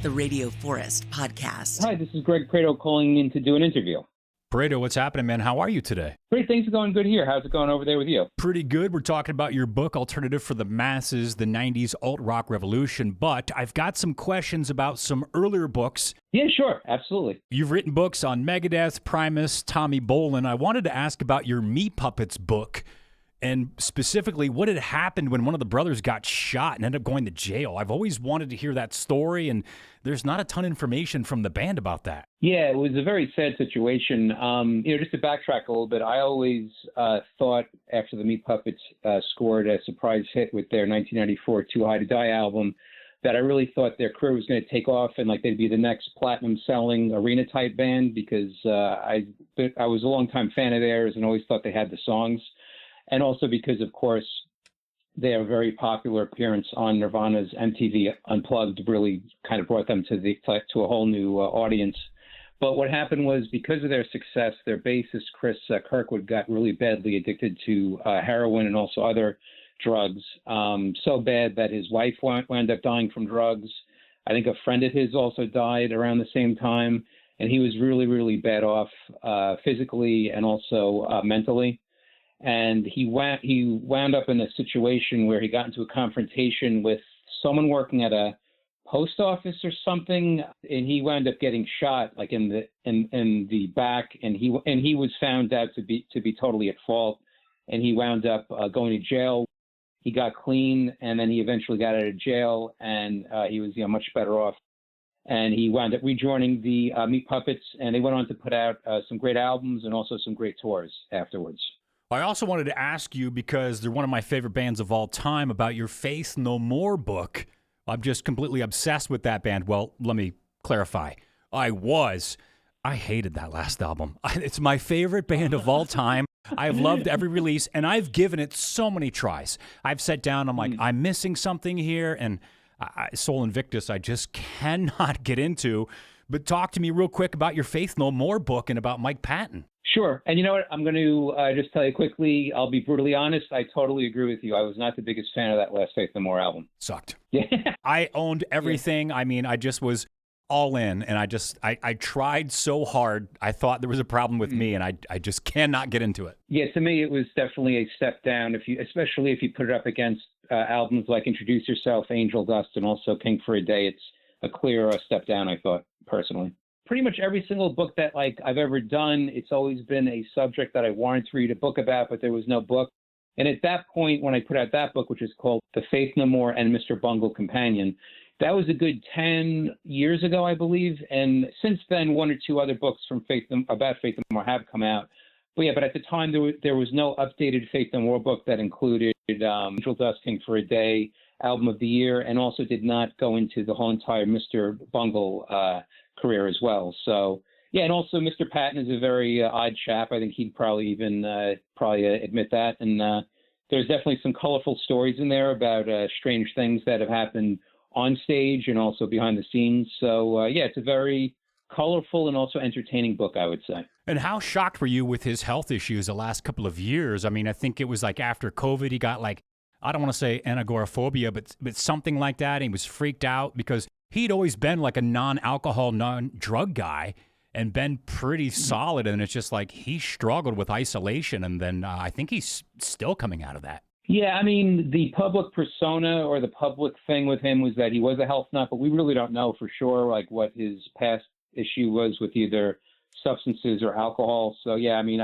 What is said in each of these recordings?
the Radio Forest podcast. Hi, this is Greg Prato calling in to do an interview. Prato, what's happening, man? How are you today? Great, things are going good here. How's it going over there with you? Pretty good. We're talking about your book, Alternative for the Masses, the 90s alt-rock revolution, but I've got some questions about some earlier books. Yeah, sure. Absolutely. You've written books on Megadeth, Primus, Tommy Bolin. I wanted to ask about your Meat Puppets book, and specifically what had happened when one of the brothers got shot and ended up going to jail. I've always wanted to hear that story, and there's not a ton of information from the band about that. Yeah, it was a very sad situation. Just to backtrack a little bit, I always thought after the Meat Puppets scored a surprise hit with their 1994 Too High to Die album, that I really thought their career was going to take off and like they'd be the next platinum-selling arena-type band because I was a long-time fan of theirs and always thought they had the songs. And also because, of course, their very popular appearance on Nirvana's MTV Unplugged really kind of brought them to a whole new audience. But what happened was because of their success, their bassist, Chris Kirkwood, got really badly addicted to heroin and also other drugs, so bad that his wife wound up dying from drugs. I think a friend of his also died around the same time, and he was really, really bad off physically and also mentally. And he wound up in a situation where he got into a confrontation with someone working at a post office or something, and he wound up getting shot like in the back, and he was found out to be totally at fault, and he wound up going to jail. He got clean, and then he eventually got out of jail, and he was much better off. And he wound up rejoining the Meat Puppets, and they went on to put out some great albums and also some great tours afterwards. I also wanted to ask you, because they're one of my favorite bands of all time, about your Faith No More book. I'm just completely obsessed with that band. Well, let me clarify. I hated that last album. It's my favorite band of all time. I've loved every release, and I've given it so many tries. I've sat down, I'm like, I'm missing something here, and Soul Invictus I just cannot get into. But talk to me real quick about your Faith No More book and about Mike Patton. Sure. And you know what? I'm going to just tell you quickly. I'll be brutally honest. I totally agree with you. I was not the biggest fan of that last Faith No More album. Sucked. Yeah. I owned everything. Yeah. I mean, I just was all in, and I tried so hard. I thought there was a problem with me, and I just cannot get into it. Yeah, to me, it was definitely a step down. Especially if you put it up against albums like Introduce Yourself, Angel Dust, and also King for a Day, it's a clear step down, I thought, personally. Pretty much every single book that I've ever done, it's always been a subject that I wanted to read a book about, but there was no book. And at that point, when I put out that book, which is called The Faith No More and Mr. Bungle Companion, that was a good 10 years ago, I believe. And since then, one or two other books about Faith No More have come out. But at the time, there was no updated Faith No More book that included Angel Dust, King for a Day, Album of the Year, and also did not go into the whole entire Mr. Bungle career as well. So, yeah, and also Mr. Patton is a very odd chap. I think he'd probably even admit that. And there's definitely some colorful stories in there about strange things that have happened on stage and also behind the scenes. So, it's a very colorful and also entertaining book, I would say. And how shocked were you with his health issues the last couple of years? I mean, I think it was like after COVID, he got I don't want to say anagoraphobia, but something like that. He was freaked out because he'd always been like a non-alcohol, non-drug guy and been pretty solid. And it's just like he struggled with isolation. And then I think he's still coming out of that. Yeah, I mean, the public persona or the public thing with him was that he was a health nut, but we really don't know for sure what his past issue was with either substances or alcohol. So, yeah, I mean,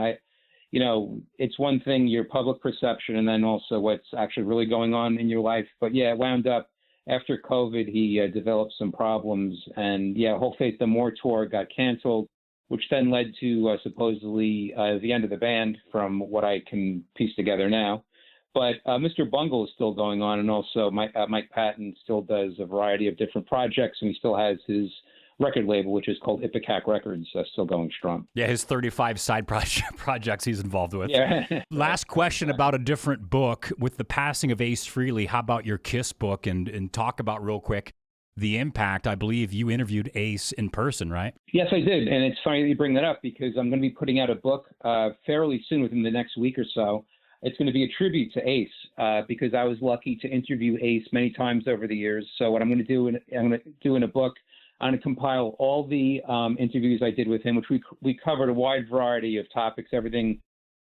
it's one thing, your public perception, and then also what's actually really going on in your life. But yeah, it wound up after COVID, he developed some problems, and whole Faith No More tour got canceled, which then led to supposedly the end of the band from what I can piece together now. But Mr. Bungle is still going on, and also Mike Patton still does a variety of different projects, and he still has his record label, which is called Ipecac Records, still going strong. Yeah, his 35 side projects he's involved with. Yeah. Last question about a different book. With the passing of Ace Frehley, how about your Kiss book? And talk about real quick the impact. I believe you interviewed Ace in person, right? Yes, I did. And it's funny that you bring that up because I'm going to be putting out a book fairly soon, within the next week or so. It's going to be a tribute to Ace because I was lucky to interview Ace many times over the years. So what I'm going to do in a book, I'm going to compile all the interviews I did with him, which we covered a wide variety of topics, everything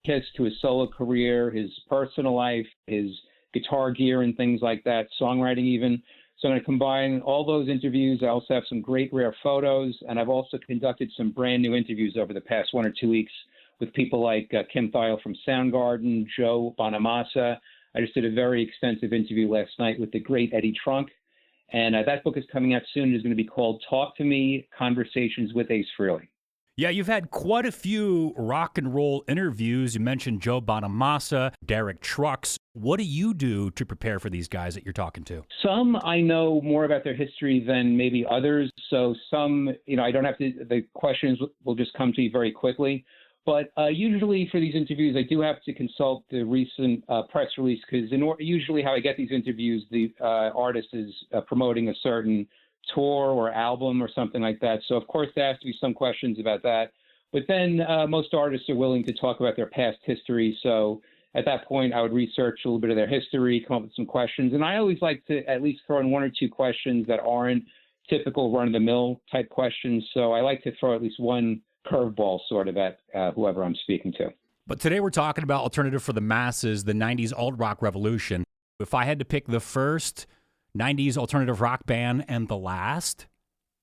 his to his solo career, his personal life, his guitar gear and things like that, songwriting even. So I'm going to combine all those interviews. I also have some great rare photos, and I've also conducted some brand new interviews over the past 1 or 2 weeks with people like Kim Thayil from Soundgarden, Joe Bonamassa. I just did a very extensive interview last night with the great Eddie Trunk. And that book is coming out soon. It's going to be called Talk to Me, Conversations with Ace Frehley. Yeah, you've had quite a few rock and roll interviews. You mentioned Joe Bonamassa, Derek Trucks. What do you do to prepare for these guys that you're talking to? Some I know more about their history than maybe others. So some, I don't have to, the questions will just come to you very quickly. But usually for these interviews, I do have to consult the recent press release because usually how I get these interviews, the artist is promoting a certain tour or album or something like that. So, of course, there has to be some questions about that. But then most artists are willing to talk about their past history. So at that point, I would research a little bit of their history, come up with some questions. And I always like to at least throw in 1 or 2 questions that aren't typical run-of-the-mill type questions. So I like to throw at least one curveball sort of at whoever I'm speaking to. But today we're talking about Alternative for the Masses, the 90s alt-rock revolution. If I had to pick the first 90s alternative rock band and the last,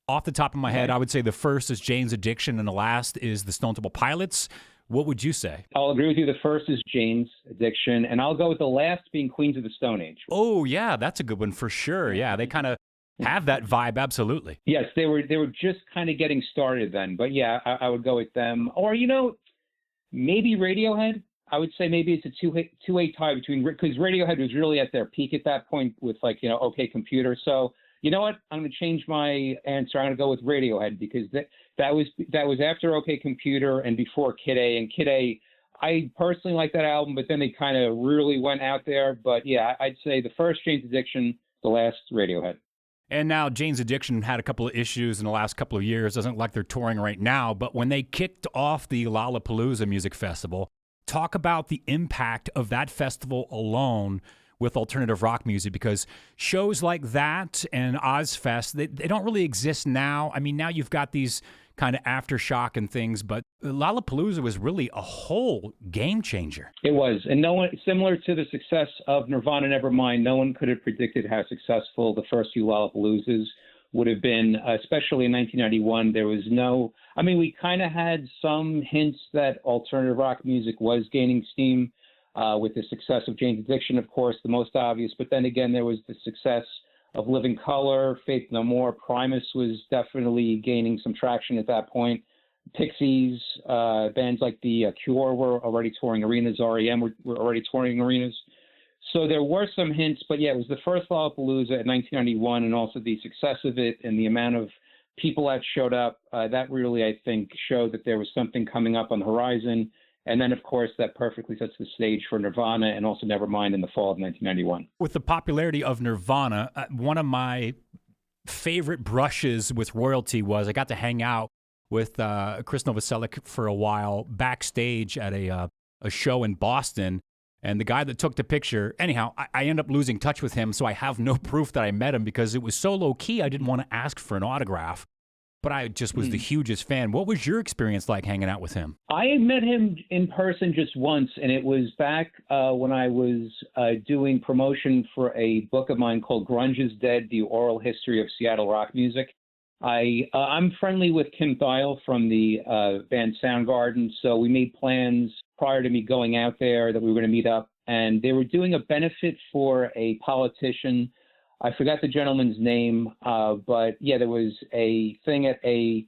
off the top of my head, I would say the first is Jane's Addiction and the last is the Stone Temple Pilots. What would you say? I'll agree with you. The first is Jane's Addiction, and I'll go with the last being Queens of the Stone Age. Oh, yeah, that's a good one for sure. Yeah, they kind of have that vibe, absolutely. Yes, they were just kind of getting started then. But yeah, I would go with them. Or, maybe Radiohead. I would say maybe it's a two-way tie between, because Radiohead was really at their peak at that point with OK Computer. So you know what? I'm going to change my answer. I'm going to go with Radiohead because that was after OK Computer and before Kid A. And Kid A, I personally like that album, but then they kind of really went out there. But yeah, I'd say the first Jane's Addiction, the last Radiohead. And now Jane's Addiction had a couple of issues in the last couple of years. Doesn't look like they're touring right now. But when they kicked off the Lollapalooza Music Festival, talk about the impact of that festival alone with alternative rock music, because shows like that and Ozfest, they don't really exist now. I mean, now you've got these kind of aftershock and things, but Lollapalooza was really a whole game changer. It was. And no one, similar to the success of Nirvana Nevermind, no one could have predicted how successful the first few Lollapaloozas would have been, especially in 1991. There was we kind of had some hints that alternative rock music was gaining steam with the success of Jane's Addiction, of course, the most obvious. But then again, there was the success of Living Colour, Faith No More. Primus was definitely gaining some traction at that point. Pixies, bands like The Cure were already touring arenas. REM were already touring arenas. So there were some hints, but yeah, it was the first Lollapalooza in 1991, and also the success of it and the amount of people that showed up. That really, I think, showed that there was something coming up on the horizon. And then, of course, that perfectly sets the stage for Nirvana and also Nevermind in the fall of 1991. With the popularity of Nirvana, one of my favorite brushes with royalty was I got to hang out with Chris Novoselic for a while backstage at a show in Boston. And the guy that took the picture, anyhow, I ended up losing touch with him, so I have no proof that I met him because it was so low-key I didn't want to ask for an autograph. But I just was the hugest fan. What was your experience like hanging out with him? I met him in person just once, and it was back when I was doing promotion for a book of mine called Grunge is Dead, The Oral History of Seattle Rock Music. I'm friendly with Kim Thayil from the band Soundgarden, so we made plans prior to me going out there that we were going to meet up, and they were doing a benefit for a politician. I forgot the gentleman's name, but yeah, there was a thing at a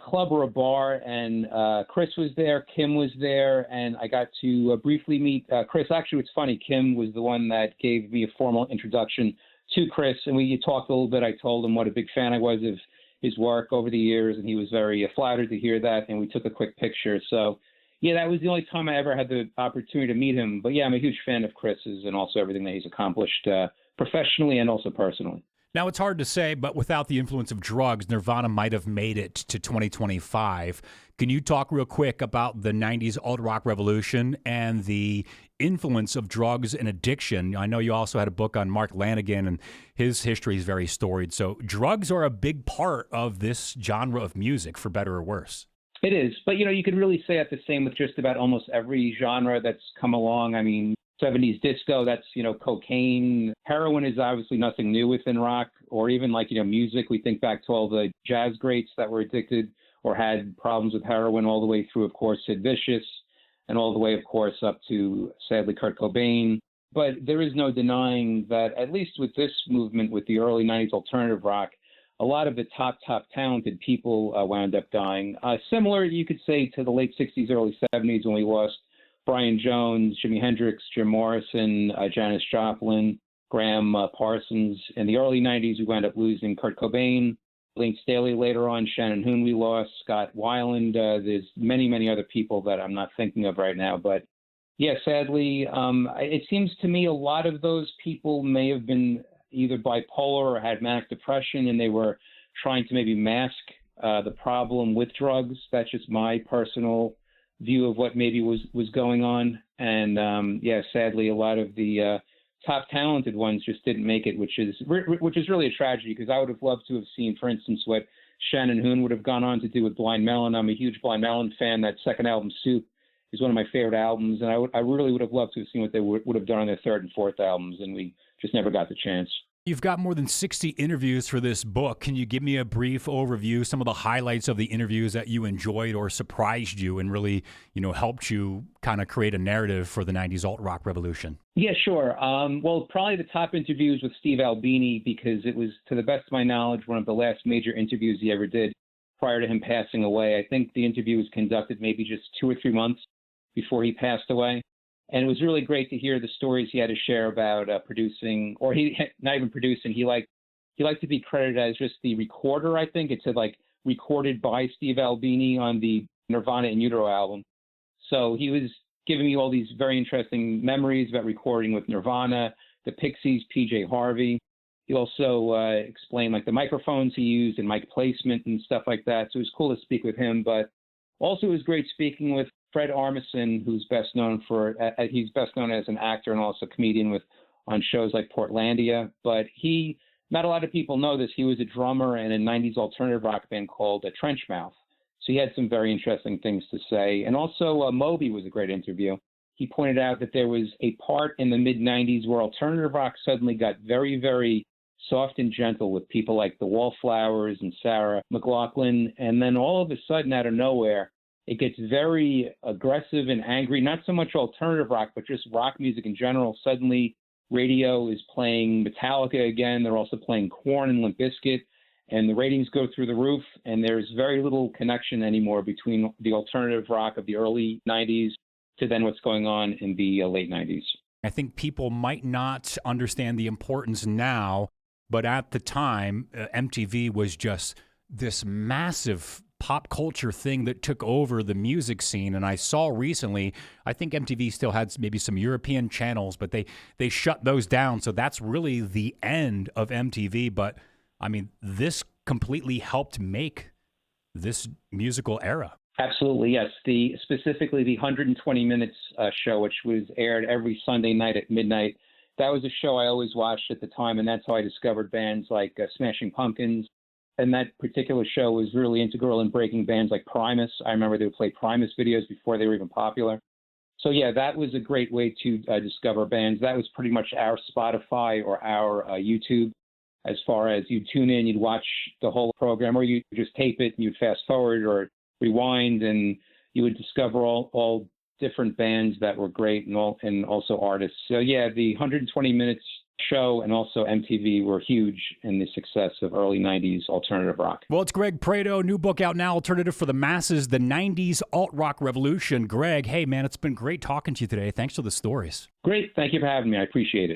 club or a bar, and Chris was there, Kim was there, and I got to briefly meet Chris. Actually, it's funny, Kim was the one that gave me a formal introduction to Chris, and we talked a little bit. I told him what a big fan I was of his work over the years, and he was very flattered to hear that, and we took a quick picture. So yeah, that was the only time I ever had the opportunity to meet him. But yeah, I'm a huge fan of Chris's and also everything that he's accomplished professionally and also personally. Now, it's hard to say, but without the influence of drugs, Nirvana might have made it to 2025. Can you talk real quick about the 90s alt-rock revolution and the influence of drugs and addiction? I know you also had a book on Mark Lanigan, and his history is very storied. So drugs are a big part of this genre of music, for better or worse. It is. But, you could really say that the same with just about almost every genre that's come along. I mean, 70s disco, that's, cocaine. Heroin is obviously nothing new within rock, or even like, music. We think back to all the jazz greats that were addicted or had problems with heroin, all the way through, of course, Sid Vicious, and all the way, of course, up to, sadly, Kurt Cobain. But there is no denying that, at least with this movement, with the early 90s alternative rock, a lot of the top talented people wound up dying. Similar, you could say, to the late 60s, early 70s when we lost Brian Jones, Jimi Hendrix, Jim Morrison, Janis Joplin, Graham Parsons. In the early 90s, we wound up losing Kurt Cobain, Lane Staley later on, Shannon Hoon we lost, Scott Weiland. There's many, many other people that I'm not thinking of right now. But yeah, sadly, it seems to me a lot of those people may have been either bipolar or had manic depression, and they were trying to maybe mask the problem with drugs. That's just my personal view of what maybe was going on. And yeah, sadly, a lot of the top talented ones just didn't make it, which is really a tragedy, because I would have loved to have seen, for instance, what Shannon Hoon would have gone on to do with Blind Melon. I'm a huge Blind Melon fan. That second album, Soup, is one of my favorite albums, and I really would have loved to have seen what they would have done on their third and fourth albums, and we just never got the chance. You've got more than 60 interviews for this book. Can you give me a brief overview, some of the highlights of the interviews that you enjoyed or surprised you and really, helped you kind of create a narrative for the 90s alt-rock revolution? Yeah, sure. Well, probably the top interview was with Steve Albini, because it was, to the best of my knowledge, one of the last major interviews he ever did prior to him passing away. I think the interview was conducted maybe just 2 or 3 months before he passed away. And it was really great to hear the stories he had to share about producing, or he not even producing. He liked to be credited as just the recorder. I think it said like recorded by Steve Albini on the Nirvana In Utero album. So he was giving me all these very interesting memories about recording with Nirvana, the Pixies, PJ Harvey. He also explained like the microphones he used and mic placement and stuff like that. So it was cool to speak with him. But also it was great speaking with Fred Armisen, who's best known he's best known as an actor and also comedian on shows like Portlandia. But not a lot of people know this, he was a drummer in a 90s alternative rock band called Trenchmouth. So he had some very interesting things to say. And also Moby was a great interview. He pointed out that there was a part in the mid-90s where alternative rock suddenly got very, very soft and gentle with people like the Wallflowers and Sarah McLachlan. And then all of a sudden, out of nowhere, it gets very aggressive and angry, not so much alternative rock, but just rock music in general. Suddenly, radio is playing Metallica again. They're also playing Korn and Limp Bizkit, and the ratings go through the roof, and there's very little connection anymore between the alternative rock of the early 90s to then what's going on in the late 90s. I think people might not understand the importance now, but at the time, MTV was just this massive pop culture thing that took over the music scene. And I saw recently, I think MTV still had maybe some European channels, but they shut those down. So that's really the end of MTV. But I mean, this completely helped make this musical era. Absolutely, yes. Specifically the 120 Minutes show, which was aired every Sunday night at midnight. That was a show I always watched at the time, and that's how I discovered bands like Smashing Pumpkins. And that particular show was really integral in breaking bands like Primus. I remember they would play Primus videos before they were even popular. So yeah, that was a great way to discover bands. That was pretty much our Spotify or our YouTube. As far as you'd tune in, you'd watch the whole program, or you just tape it and you'd fast forward or rewind, and you would discover all different bands that were great and also artists. So yeah, the 120 Minutes show and also MTV were huge in the success of early 90s alternative rock. Well, it's Greg Prato, new book out now, Alternative for the Masses, the 90s alt-rock revolution. Greg, hey man, it's been great talking to you today. Thanks for the stories. Great. Thank you for having me. I appreciate it.